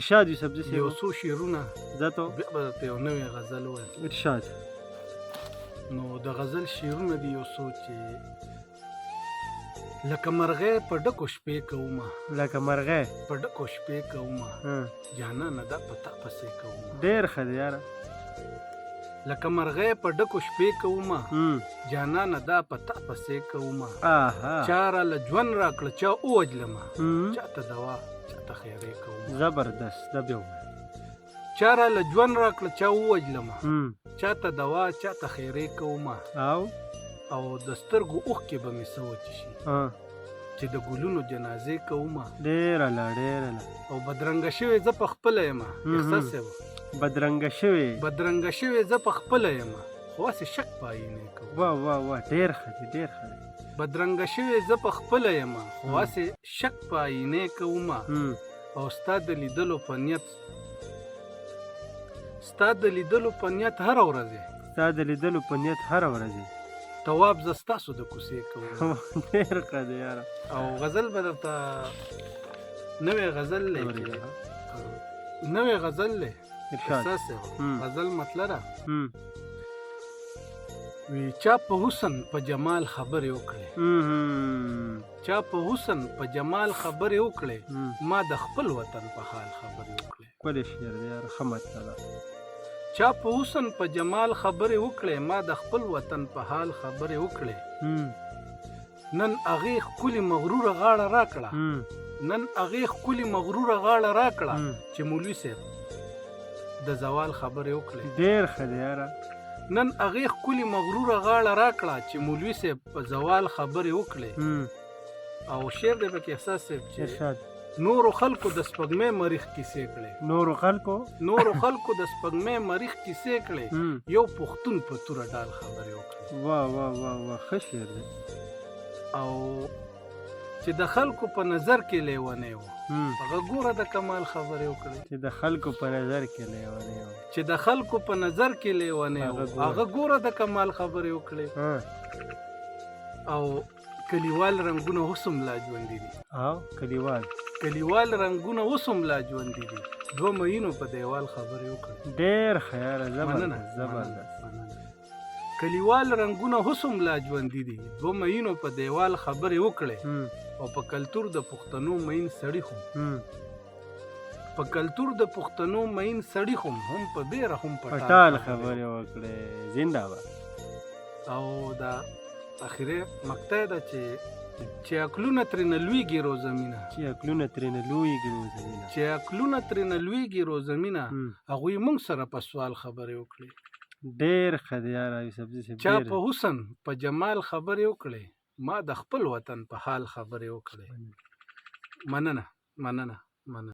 ارشاد یوسفزي یو صاحب څو شعرونه ذاتو بیا به درته یو نوې غزل ووایم. ارشاد. نو د غزل شعرونه دي یو څو چې لکه مرغۍ په ډکو شپې کومه، لکه مرغۍ په ډکو شپې کومه، جانانه دا په تا پسې کومه. ډېر ښه دی یاره. لکه مرغۍ په ډکو شپې کومه، جانانه دا په تا پسې کومه. چا راله ژوند راکړه چا ووجلمه، چاته دوا چاته خیرې کومه. زبردست دا بیا ووایه. چا راله ژوند راکړه چا ووجلمه، چاته دوا چاته خیرې کومه. او د سترګو اوښکې به مې څه وچې شي چې د ګلونو جنازې کومه. ډېره لا ډېره لا. او بدرنګه شوې زه په خپله یم، احساس یې بدرنګه شوې بدرنګه شوې زه په خپله یم، خو هسې شک په آیینې کوم. واه واه واه ډېر ښه دی ډېر ښه دی. بدرنګه شوې زه په خپله یم، خو هسې شک په آیینې کومه. او ستا د لیدلو په نیت، ستا د لیدلو په نیت هره ورځ، ستا د لیدلو په نیت هره ورځ تواب زه ستاسو د کوڅې کوم. ډېر ښه دی یاره. او غزل به درته نوې غزل دی، نوې غزل دی. احساس یې غزل مطلب ده. وی چا په حسن په جمال خبرې وکړې، چا په حسن په جمال خبرې وکړې، ما د خپل وطن په حال خبرې وکړې. ښکلی شعر دی یاره، ښه مطلب ده. چا په حسن په جمال خبرې وکړې، ما د خپل وطن په حال خبرې وکړې. نن هغې ښکلې مغروره غاړه راکړه، نن هغې ښکلې مغروره غاړه راکړه، چې مولوي صاحب د زوال خبرې وکړې. ډېر ښه دی یاره. نن هغې ښکلې مغروره غاړه راکړه، چې مولوي صاحب په زوال خبرې وکړې. او شعر دی پکې احساس صاحب چې نورو خلکو د سپوږمۍ مریخ کیسې کړې، نورو خلکو د سپوږمۍ مریخ کیسې کړې، یو پښتون په توره ډال خبرې وکړې. واه واه واه واه ښه شعر دی. او چې د خلکو په نظر کې لیونی و، هغه ګوره د کمال خبرې وکړې. چې د خلکو په نظر کې لیونی و، چې د خلکو په نظر کې لیونی و، هغه ګوره د کمال خبرې وکړې. او کلیوال رنګونه اوس هم لا ژوندي دي. کلیوال رنګونه اوس هم لا ژوندي دي. دوه مینو په دیوال خبرې وکړې. ډېر ښه یاره، زبردست زبردست. کلیوال رنګونه اوس هم لا ژوندي دي. دوه مینو په دیوال خبرې وکړې. او په کلتور د پښتنو مین سړي خو، په کلتور د پښتنو مین سړي خو هم په بیره هم پټال خبرې وکړې. زنده باد. او دا اخیره مقطع ده چې عقلونه ترېنه لویږي روزمینه، چې عقلونه ترېنه لویږي روزمینه، چې عقلونه ترېنه لویږي روزمینه، هغوی موږ سره په سوال خبرې وکړې. ډېر ښه دی یاره یوسفزي صاحب. چا په حسن په جمال خبرې وکړې، ما د خپل وطن په حال خبرې وکړې. مننه مننه مننه.